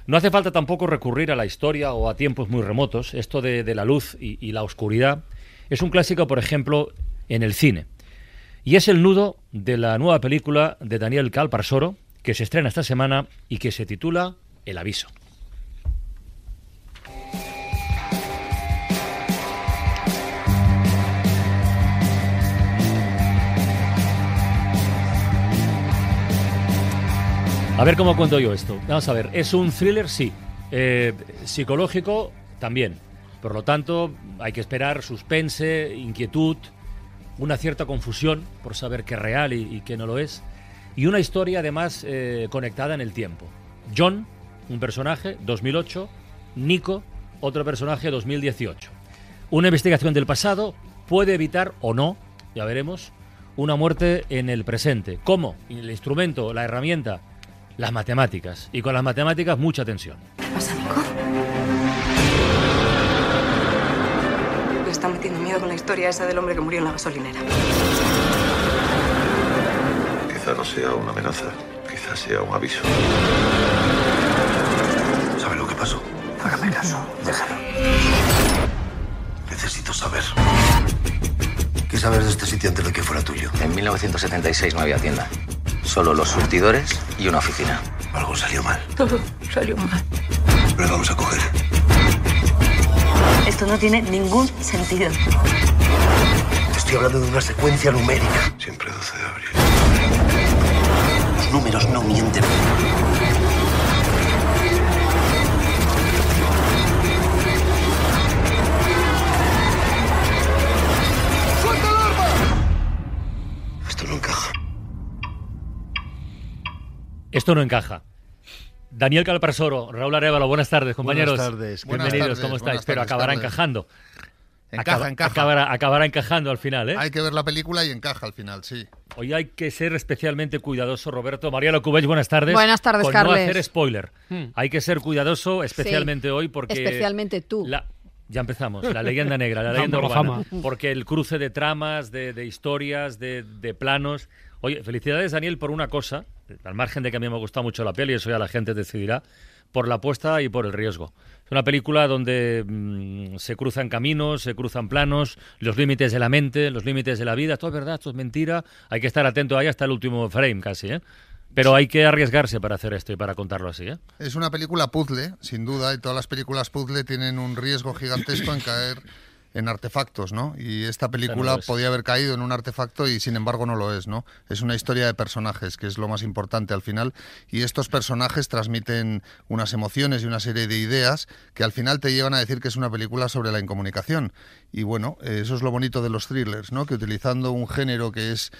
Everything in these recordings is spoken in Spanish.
No hace falta tampoco recurrir a la historia o a tiempos muy remotos. Esto de la luz y la oscuridad es un clásico, por ejemplo, en el cine. Y es el nudo de la nueva película de Daniel Calparsoro, que se estrena esta semana y que se titula El aviso. A ver cómo cuento yo esto. Vamos a ver, ¿es un thriller? Sí. Psicológico también. Por lo tanto, hay que esperar suspense, inquietud, una cierta confusión por saber qué es real y qué no lo es. Y una historia además conectada en el tiempo. John, un personaje, 2008. Nico, otro personaje, 2018. Una investigación del pasado puede evitar o no, ya veremos, una muerte en el presente. ¿Cómo? El instrumento, la herramienta, las matemáticas. Y con las matemáticas, mucha tensión. ¿Qué pasa, Nico? Le está metiendo miedo con la historia esa del hombre que murió en la gasolinera. Quizá no sea una amenaza, quizá sea un aviso. ¿Sabe lo que pasó? Hágame caso, déjalo. Necesito saber. ¿Qué sabes de este sitio antes de que fuera tuyo? En 1976 no había tienda. Solo los surtidores y una oficina. Algo salió mal. Todo salió mal. Le vamos a coger. Esto no tiene ningún sentido. Estoy hablando de una secuencia numérica. Siempre 12 de abril. Los números no mienten. ¡Suelta el arma! Esto no encaja. Esto no encaja. Daniel Calparsoro, Raúl Arévalo, buenas tardes, compañeros. Buenas tardes. Bienvenidos, ¿cómo estáis? Pero acabará encajando. Encaja. Acabará encajando al final, ¿eh? Hay que ver la película y encaja al final, sí. Hoy hay que ser especialmente cuidadoso, Roberto. María Locubech, buenas tardes. Buenas tardes, con Carles. no hacer spoiler. Hay que ser cuidadoso, especialmente hoy, porque... Especialmente tú. Ya empezamos, la leyenda negra, la leyenda urbana. Porque el cruce de tramas, de historias, de planos... Oye, felicidades, Daniel, por una cosa, al margen de que a mí me ha gustado mucho la peli, eso ya la gente decidirá, por la apuesta y por el riesgo. Es una película donde se cruzan caminos, se cruzan planos, los límites de la mente, los límites de la vida, todo es verdad, todo es mentira, hay que estar atento ahí hasta el último frame casi, ¿eh? Pero hay que arriesgarse para hacer esto y para contarlo así, ¿eh? Es una película puzzle, sin duda, y todas las películas puzzle tienen un riesgo gigantesco en caer en artefactos, ¿no? Y esta película podía haber caído en un artefacto y sin embargo no lo es, ¿no? Es una historia de personajes, que es lo más importante al final, y estos personajes transmiten unas emociones y una serie de ideas que al final te llevan a decir que es una película sobre la incomunicación. Y bueno, eso es lo bonito de los thrillers, ¿no? Que utilizando un género que es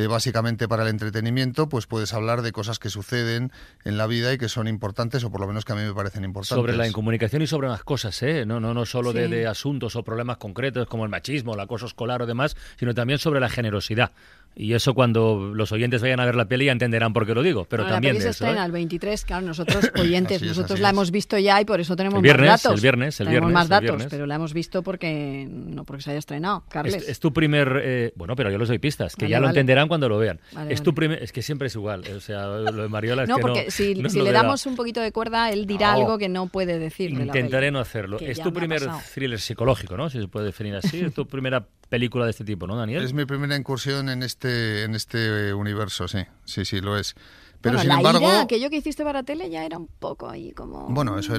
básicamente para el entretenimiento, pues puedes hablar de cosas que suceden en la vida y que son importantes, o por lo menos que a mí me parecen importantes. Sobre la incomunicación y sobre más cosas, ¿eh? No solo de asuntos o problemas concretos como el machismo, el acoso escolar o demás, sino también sobre la generosidad. Y eso cuando los oyentes vayan a ver la peli ya entenderán por qué lo digo, pero también la peli de se eso, estrena el 23, claro, nosotros oyentes, así la es. hemos visto ya y por eso tenemos El viernes, más datos. el viernes, tenemos más el datos, viernes. pero la hemos visto porque no porque se haya estrenado, Carles. Es tu primer... bueno, pero yo les doy pistas, que Vale, ya lo vale. entenderán cuando lo vean. Vale, Tu primer... Es que siempre es igual, o sea, lo de Mariola es no, que porque si no le le damos un poquito de cuerda, él dirá algo que no puede decir de la Intentaré peli, no hacerlo. que Es ya tu me ha primer pasado. thriller psicológico, ¿no? Si se puede definir así. Es tu primera película de este tipo, ¿no, Daniel? Es mi primera incursión en este universo, sí, lo es. Pero Bueno, sin la embargo, ira, aquello que hiciste para tele ya era un poco ahí como... bueno, eso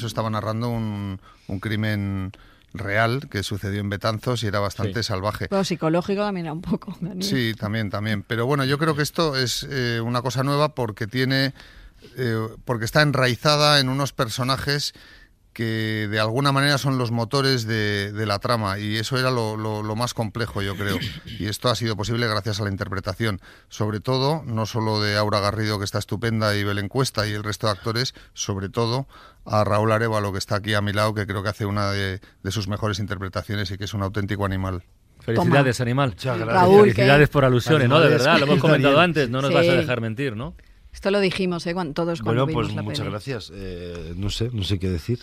estaba narrando un crimen real que sucedió en Betanzos y era bastante salvaje. Pero psicológico también era un poco, Daniel. Sí, también. Pero bueno, yo creo que esto es una cosa nueva porque porque está enraizada en unos personajes que de alguna manera son los motores de la trama, y eso era lo más complejo, yo creo, y esto ha sido posible gracias a la interpretación, sobre todo, no solo de Aura Garrido, que está estupenda, y Belén Cuesta y el resto de actores, sobre todo a Raúl Arévalo, que está aquí a mi lado, que creo que hace una de sus mejores interpretaciones y que es un auténtico animal. Felicidades, animal. Muchas gracias. Raúl, felicidades por alusiones, ¿no? De verdad, lo hemos comentado Daniel. antes, no nos Sí. vas a dejar mentir, ¿no? Esto lo dijimos, todos cuando Bueno, vimos pues la muchas peli. gracias. No sé qué decir.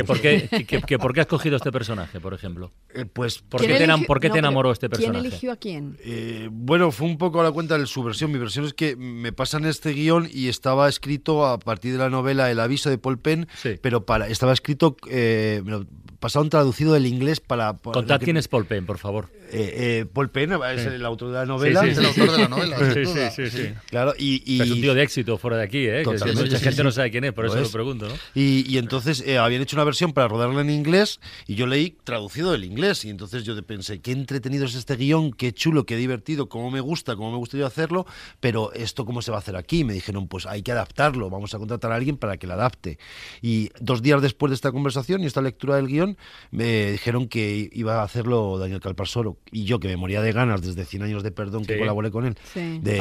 ¿Por qué has cogido este personaje, por ejemplo? Pues ¿Por qué te enamoró este personaje? ¿Quién eligió a quién? Bueno, fue un poco a la cuenta de su versión. Mi versión es que me pasan este guión y estaba escrito a partir de la novela El aviso de Paul Penn, pero estaba escrito, me lo pasaron traducido del inglés para... Contad quién es Paul Penn, por favor. Paul Penn es el autor de la novela. Sí, es el autor de la novela. Sí. Claro, y es un tío de éxito fuera de aquí, ¿eh? Que mucha gente no sabe quién es, por eso lo pregunto, ¿no? Y entonces habían hecho una versión para rodarla en inglés y yo leí traducido del inglés y entonces yo pensé, qué entretenido es este guión, qué chulo, qué divertido, cómo me gustaría hacerlo, pero esto cómo se va a hacer aquí. Me dijeron, pues hay que adaptarlo, vamos a contratar a alguien para que lo adapte. Y 2 días después de esta conversación y esta lectura del guión, me dijeron que iba a hacerlo Daniel Calparsoro y yo, que me moría de ganas desde 100 años de perdón que colaboré con él.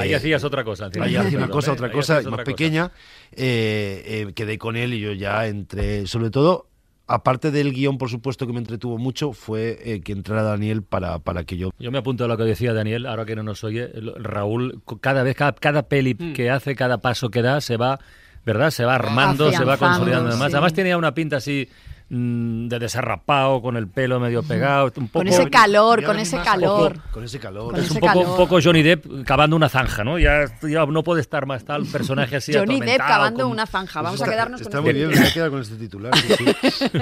Ahí hacías otra cosa. Ahí hacía otra cosa más pequeña, quedé con él y yo ya entré, sobre todo, aparte del guión, por supuesto, que me entretuvo mucho, fue que entrara Daniel para que yo... Yo me apunto a lo que decía Daniel, ahora que no nos oye. Raúl, cada peli que hace, cada paso que da, se va, ¿verdad? Se va armando, se va consolidando. Además tenía una pinta así de desarrapado, con el pelo medio pegado, un poco, con ese calor. Un poco Johnny Depp cavando una zanja, ¿no? Ya no puede estar más tal personaje así Johnny atormentado, Depp cavando una zanja. Vamos a quedarnos con Está muy bien, me voy a quedar con este titular. Sí.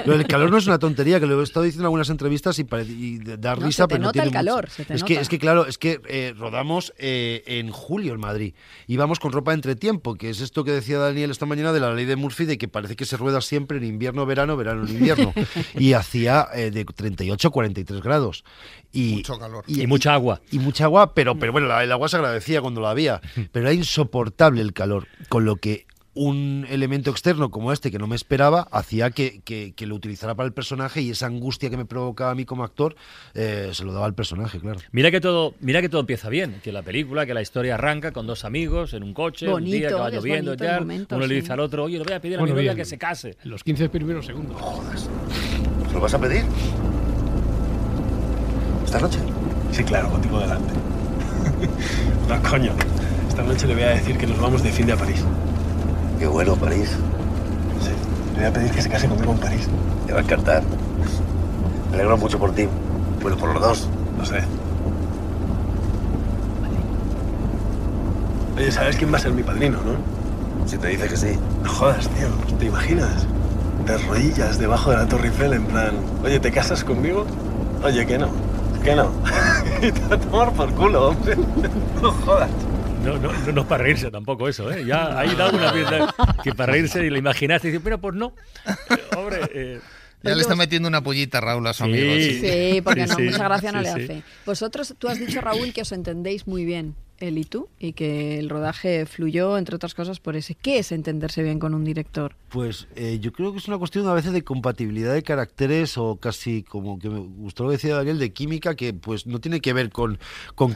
Lo del calor no es una tontería, que lo he estado diciendo en algunas entrevistas y da risa, pero no tiene el calor, es que rodamos en julio en Madrid. Íbamos con ropa de entretiempo, que es esto que decía Daniel esta mañana de la ley de Murphy, de que parece que se rueda siempre en invierno, verano, en invierno. Y hacía de 38 a 43 grados. Mucho calor. Y mucha agua. Y mucha agua, pero bueno, el agua se agradecía cuando la había. Pero era insoportable el calor, con lo que un elemento externo como este que no me esperaba hacía que lo utilizara para el personaje, y esa angustia que me provocaba a mí como actor se lo daba al personaje, claro. Mira que todo empieza bien, que la película, que la historia arranca con 2 amigos en un coche, bonito, un día que va lloviendo, uno le dice al otro, oye, le voy a pedir a mi novia que se case. En los 15 primeros segundos. Jodas. ¿Se lo vas a pedir? ¿Esta noche? Sí, claro, contigo delante. No, coño. Esta noche le voy a decir que nos vamos de fin de a París. Qué bueno, París. Sí, le voy a pedir que se case conmigo en París. Te va a encantar. Me alegro mucho por ti. Bueno, por los dos. No sé. Oye, ¿sabes quién va a ser mi padrino, no? Si te dice que sí. No jodas, tío. ¿Te imaginas? De rodillas debajo de la Torre Eiffel en plan, oye, ¿te casas conmigo? Oye, que no. Y te va a tomar por culo, hombre. No jodas. No es para reírse tampoco eso, ¿eh? Ya ahí da una pieza que para reírse y lo imaginaste y dices, pero pues no. Hombre... Ya le está metiendo una pollita, Raúl, a su amigo. Sí, porque mucha gracia no le hace. Vosotros, tú has dicho, Raúl, que os entendéis muy bien, él y tú, y que el rodaje fluyó, entre otras cosas, por ese. ¿Qué es entenderse bien con un director? Pues yo creo que es una cuestión a veces de compatibilidad de caracteres, o casi, como que me gustó lo que decía Daniel, de química, que pues no tiene que ver con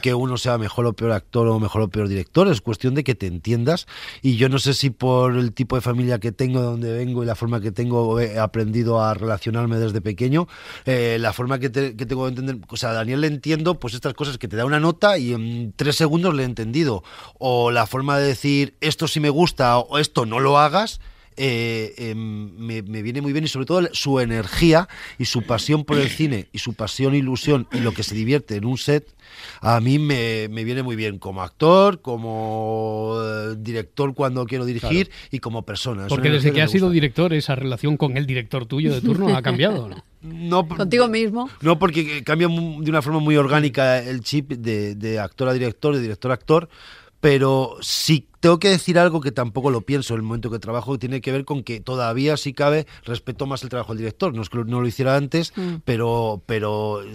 que uno sea mejor o peor actor o mejor o peor director, es cuestión de que te entiendas. Y yo no sé si por el tipo de familia que tengo, de donde vengo y la forma que tengo, he aprendido a relacionarme desde pequeño, la forma que tengo de entender, o sea, a Daniel le entiendo pues estas cosas que te da una nota y en 3 segundos le he entendido, o la forma de decir esto sí me gusta o esto no lo hagas. Me viene muy bien, y sobre todo su energía y su pasión por el cine y su pasión, ilusión y lo que se divierte en un set, a mí me viene muy bien como actor, como director cuando quiero dirigir, claro, y como persona. Porque desde que has sido director, esa relación con el director tuyo de turno ha cambiado, ¿no? No, contigo mismo. No, porque cambia de una forma muy orgánica el chip de actor a director, de director a actor. Pero si tengo que decir algo, que tampoco lo pienso en el momento que trabajo, tiene que ver con que todavía, si cabe, respeto más el trabajo del director. No es que no lo hiciera antes, pero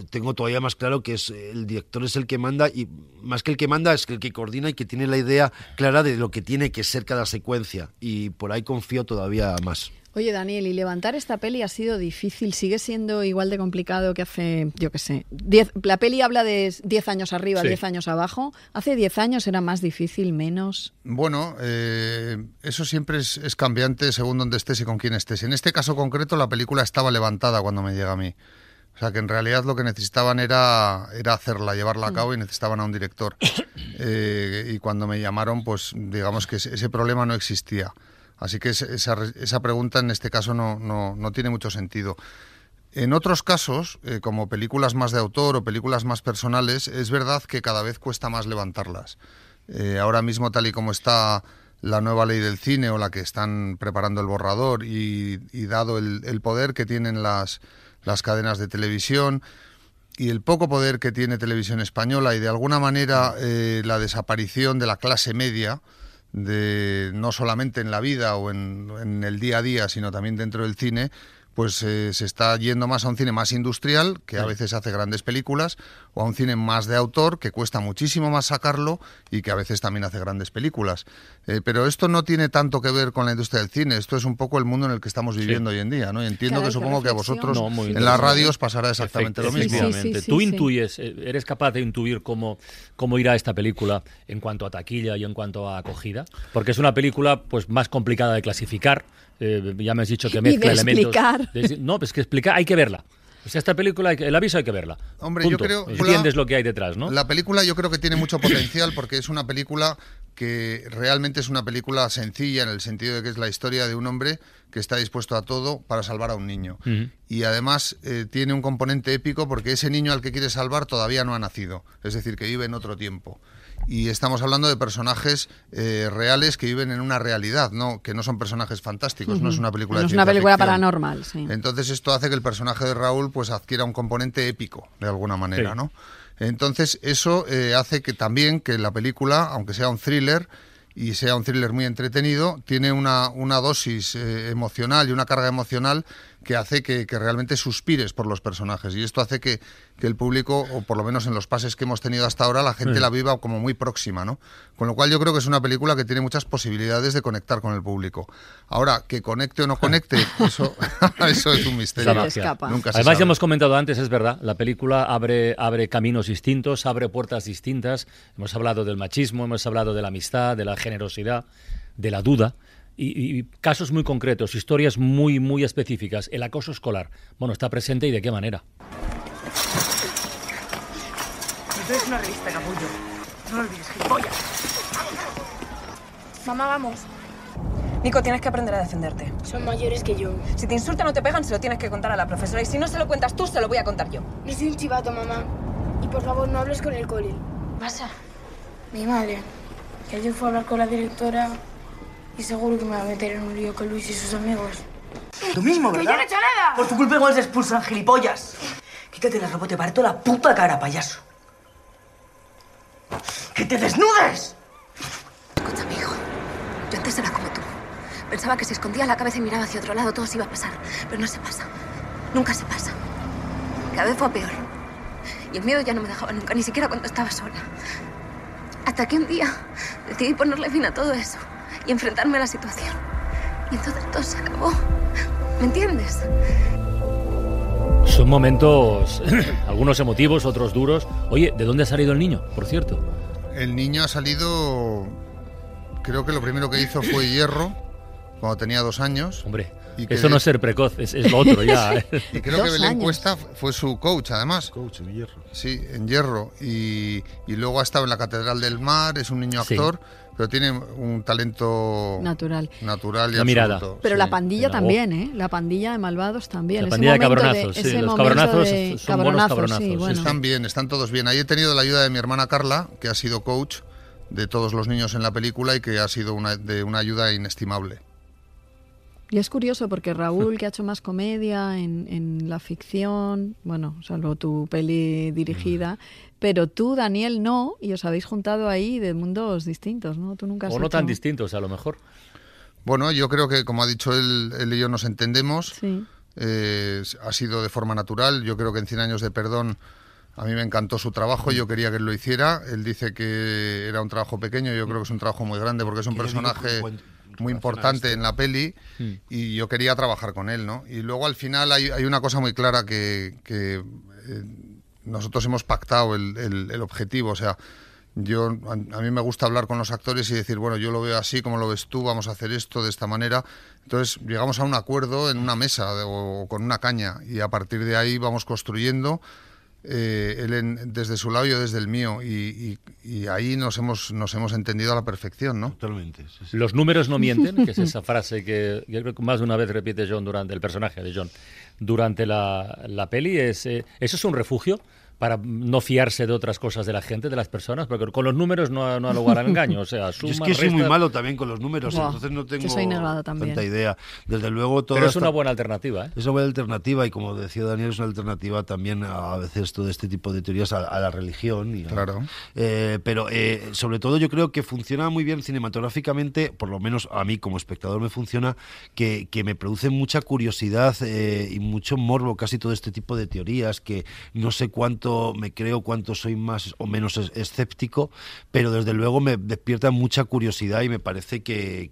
tengo todavía más claro que el director es el que manda, y más que el que manda es el que coordina y que tiene la idea clara de lo que tiene que ser cada secuencia, y por ahí confío todavía más. Oye, Daniel, ¿y levantar esta peli ha sido difícil? ¿Sigue siendo igual de complicado que hace, yo qué sé, 10? La peli habla de 10 años arriba, sí, 10 años abajo. ¿Hace 10 años era más difícil, menos? Bueno, eso siempre es cambiante según dónde estés y con quién estés. En este caso concreto, la película estaba levantada cuando me llega a mí. O sea, que en realidad lo que necesitaban era hacerla, llevarla a cabo, y necesitaban a un director. Y cuando me llamaron, pues digamos que ese problema no existía. Así que esa pregunta en este caso no tiene mucho sentido. En otros casos, como películas más de autor o películas más personales, es verdad que cada vez cuesta más levantarlas. Ahora mismo, tal y como está la nueva ley del cine o la que están preparando el borrador y dado el poder que tienen las cadenas de televisión y el poco poder que tiene Televisión Española y de alguna manera la desaparición de la clase media, no solamente en la vida o en el día a día, sino también dentro del cine, pues se está yendo más a un cine más industrial, que a veces hace grandes películas, o a un cine más de autor, que cuesta muchísimo más sacarlo y que a veces también hace grandes películas. Pero esto no tiene tanto que ver con la industria del cine, esto es un poco el mundo en el que estamos viviendo hoy en día, ¿no? Y entiendo que supongo que a vosotros en las radios pasará exactamente lo mismo. Tú intuyes, eres capaz de intuir cómo irá esta película en cuanto a taquilla y en cuanto a acogida, porque es una película pues más complicada de clasificar. Ya me has dicho que mezcla elementos. No, pues que explicar, hay que verla. O sea, esta película, el aviso hay que verla. Hombre, punto. Yo creo... Entiendes lo que hay detrás, ¿no? La película yo creo que tiene mucho potencial porque es una película que realmente es una película sencilla en el sentido de que es la historia de un hombre que está dispuesto a todo para salvar a un niño. Y además tiene un componente épico porque ese niño al que quiere salvar todavía no ha nacido. Es decir, que vive en otro tiempo. Y estamos hablando de personajes reales que viven en una realidad, ¿no? Que no son personajes fantásticos, no es una película de ciencia ficción. No es una película paranormal, sí. Entonces esto hace que el personaje de Raúl pues adquiera un componente épico, de alguna manera, ¿no? Entonces eso hace que también que la película, aunque sea un thriller, y sea un thriller muy entretenido, tiene una dosis emocional y una carga emocional que hace que realmente suspires por los personajes. Y esto hace que el público, o por lo menos en los pases que hemos tenido hasta ahora, la gente la viva como muy próxima, ¿no? Con lo cual yo creo que es una película que tiene muchas posibilidades de conectar con el público. Ahora, que conecte o no conecte, eso es un misterio. Nunca se Además, sabe. ya hemos comentado antes, es verdad, la película abre caminos distintos, abre puertas distintas. Hemos hablado del machismo, hemos hablado de la amistad, de la generosidad, de la duda. Y casos muy concretos, historias muy, muy específicas. El acoso escolar, bueno, está presente y de qué manera. Esto es una revista, capullo. No lo olvides, gilipollas. Mamá, vamos. Nico, tienes que aprender a defenderte. Son mayores que yo. Si te insultan o te pegan, se lo tienes que contar a la profesora. Y si no se lo cuentas tú, se lo voy a contar yo. No soy un chivato, mamá. Y por favor, no hables con el cole. ¿Pasa? Mi madre, que ayer fue a hablar con la directora y seguro que me va a meter en un lío con Luis y sus amigos. Tú mismo, ¿verdad? ¡Que yo no he hecho nada! Por tu culpa igual se expulsan, gilipollas. Quítate la ropa, te parto la puta cara, payaso. ¡Que te desnudes! Escúchame, hijo. Yo antes era como tú. Pensaba que si escondía la cabeza y miraba hacia otro lado todo se iba a pasar. Pero no se pasa. Nunca se pasa. Cada vez fue a peor. Y el miedo ya no me dejaba nunca, ni siquiera cuando estaba sola. Hasta que un día decidí ponerle fin a todo eso y enfrentarme a la situación. Y entonces todo se acabó. ¿Me entiendes? Son momentos, algunos emotivos, otros duros. Oye, ¿de dónde ha salido el niño, por cierto? El niño ha salido, creo que lo primero que hizo fue hierro, cuando tenía 2 años. Hombre, eso no es ser precoz, es lo otro ya. Y creo que Belén Cuesta fue su coach, además. Coach en hierro. Sí, en hierro. Y luego ha estado en la Catedral del Mar, es un niño actor, pero tiene un talento natural y la absoluto. mirada. Pero sí. la pandilla también, ¿eh? La pandilla de malvados también. La pandilla de cabronazos, sí. Los cabronazos son buenos cabronazos. Sí, bueno. Están bien, están todos bien. Ahí he tenido la ayuda de mi hermana Carla, que ha sido coach de todos los niños en la película y que ha sido de una ayuda inestimable. Y es curioso porque Raúl, que ha hecho más comedia en la ficción, bueno, salvo tu peli dirigida, pero tú, Daniel, no, y os habéis juntado ahí de mundos distintos, ¿no? Tú nunca has O no hecho... tan distintos, a lo mejor. Bueno, yo creo que, como ha dicho él y yo nos entendemos. Sí. Ha sido de forma natural. Yo creo que en 100 años de perdón a mí me encantó su trabajo, yo quería que él lo hiciera. Él dice que era un trabajo pequeño, yo creo que es un trabajo muy grande porque es un personaje muy importante en la peli y yo quería trabajar con él, ¿no? Y luego al final hay una cosa muy clara que nosotros hemos pactado el objetivo, o sea, a mí me gusta hablar con los actores y decir, bueno, yo lo veo así, como lo ves tú, vamos a hacer esto de esta manera. Entonces llegamos a un acuerdo en una mesa o con una caña y a partir de ahí vamos construyendo él desde su lado, yo desde el mío, y ahí nos hemos entendido a la perfección, ¿no? Totalmente. Sí. Los números no mienten, que es esa frase que yo creo que más de una vez repite John durante el personaje de John durante la peli. ¿Eso es un refugio para no fiarse de otras cosas de la gente, de las personas? Porque con los números no ha lugar al engaño. O sea, suma, yo es que soy resta... muy malo también con los números, entonces no tengo tanta idea. Desde luego, pero es una buena alternativa, ¿eh? Es una buena alternativa, y como decía Daniel, es una alternativa también a veces todo este tipo de teorías a la religión. Claro. Pero sobre todo yo creo que funciona muy bien cinematográficamente, por lo menos a mí como espectador me funciona, que me produce mucha curiosidad y mucho morbo casi todo este tipo de teorías, que no sé cuánto me creo, cuánto soy más o menos escéptico, pero desde luego me despierta mucha curiosidad y me parece que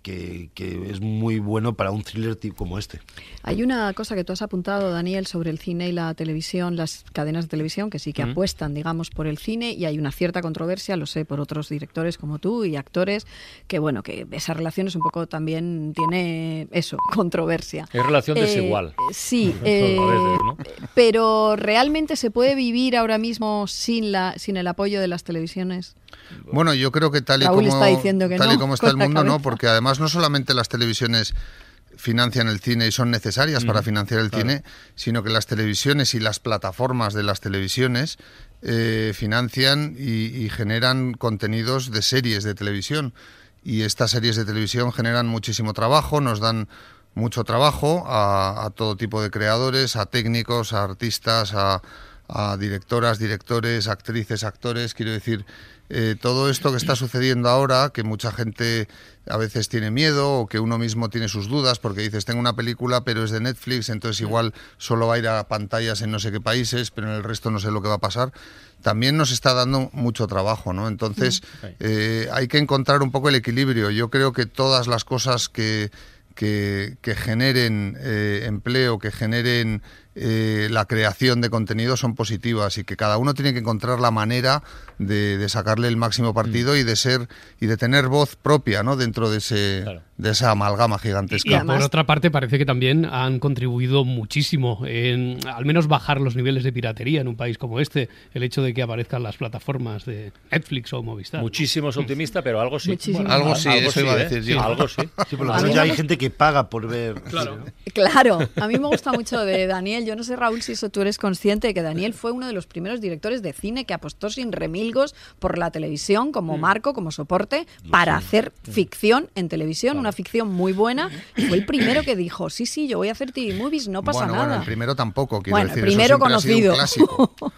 es muy bueno para un thriller como este. Hay una cosa que tú has apuntado, Daniel, sobre el cine y la televisión, las cadenas de televisión que sí que apuestan, digamos, por el cine, y hay una cierta controversia, lo sé, por otros directores como tú y actores, que bueno, que esa relación es un poco también tiene eso, controversia. Es relación desigual. Sí, a veces, ¿no? Pero ¿realmente se puede vivir ahora mismo sin el apoyo de las televisiones? Bueno, yo creo que tal y Raúl está diciendo que tal y no, como está el con la mundo, no, cabeza. porque además no solamente las televisiones financian el cine y son necesarias para financiar el cine, sino que las televisiones y las plataformas de las televisiones financian y generan contenidos de series de televisión, y estas series de televisión generan muchísimo trabajo, nos dan mucho trabajo a todo tipo de creadores, a técnicos, a artistas, a directoras, directores, actrices, actores. Quiero decir, todo esto que está sucediendo ahora, que mucha gente a veces tiene miedo, o que uno mismo tiene sus dudas porque dices, tengo una película pero es de Netflix, entonces igual solo va a ir a pantallas en no sé qué países, pero en el resto no sé lo que va a pasar, también nos está dando mucho trabajo, ¿no? Entonces hay que encontrar un poco el equilibrio. Yo creo que todas las cosas que generen empleo, que generen la creación de contenido son positivas, y que cada uno tiene que encontrar la manera de sacarle el máximo partido y de tener voz propia, ¿no? Dentro de esa amalgama gigantesca. Y además, por otra parte, parece que también han contribuido muchísimo en al menos bajar los niveles de piratería en un país como este, el hecho de que aparezcan las plataformas de Netflix o Movistar. Muchísimo es optimista, pero algo sí. Bueno, algo sí, eso iba a decir yo. Algo sí. Sí, por lo menos ya hay gente que paga por ver. Claro. Claro, a mí me gusta mucho de Daniel. Yo no sé, Raúl, si eso tú eres consciente de que Daniel fue uno de los primeros directores de cine que apostó sin remilgos por la televisión como marco, como soporte, para hacer ficción en televisión, una ficción muy buena. Y fue el primero que dijo, sí, yo voy a hacer TV movies, no pasa nada. Bueno, el primero tampoco, quiero decir, el primero eso conocido. Ha sido un clásico.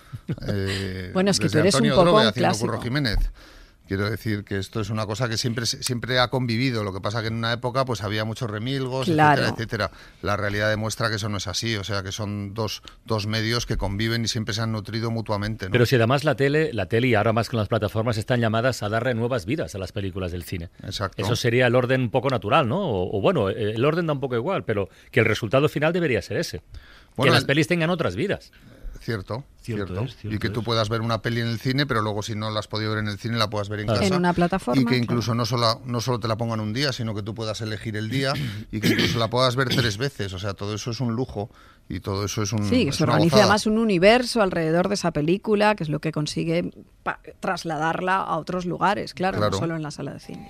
Bueno, es que tú desde eres Antonio un poco Drobe un haciendo clásico. Curro Jiménez. Quiero decir que esto es una cosa que siempre ha convivido. Lo que pasa que en una época pues había muchos remilgos, claro, etcétera. La realidad demuestra que eso no es así. O sea, que son dos medios que conviven y siempre se han nutrido mutuamente, ¿no? Pero si además la tele y ahora más con las plataformas están llamadas a darle nuevas vidas a las películas del cine. Exacto. Eso sería el orden un poco natural, ¿no? O bueno, el orden da un poco igual, pero que el resultado final debería ser ese. Bueno, que las pelis tengan otras vidas. Cierto. Cierto Y que tú puedas ver una peli en el cine, pero luego si no la has podido ver en el cine, la puedas ver en casa. En una plataforma. Y que incluso no solo te la pongan un día, sino que tú puedas elegir el día y que incluso la puedas ver 3 veces. O sea, todo eso es un lujo y todo eso es un... Sí, que se organice además un universo alrededor de esa película, que es lo que consigue trasladarla a otros lugares, claro, no solo en la sala de cine.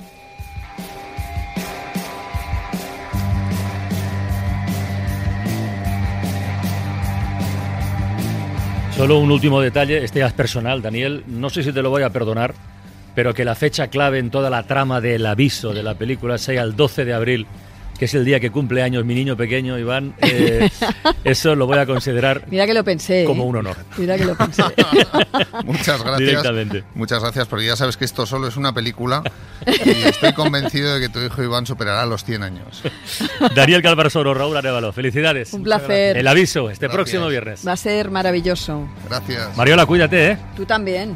Solo un último detalle, este ya es personal, Daniel, no sé si te lo voy a perdonar, pero que la fecha clave en toda la trama del aviso de la película sea el 12 de abril, que es el día que cumple años mi niño pequeño, Iván, eso lo voy a considerar. Mira que lo pensé. Como un honor. Mira que lo pensé. Muchas gracias. Directamente. Muchas gracias, porque ya sabes que esto solo es una película y estoy convencido de que tu hijo Iván superará los 100 años. Daniel Calvarsoro, Raúl Arévalo, felicidades. Un placer. El aviso, este próximo viernes. Va a ser maravilloso. Gracias. Mariola, cuídate, ¿eh? Tú también.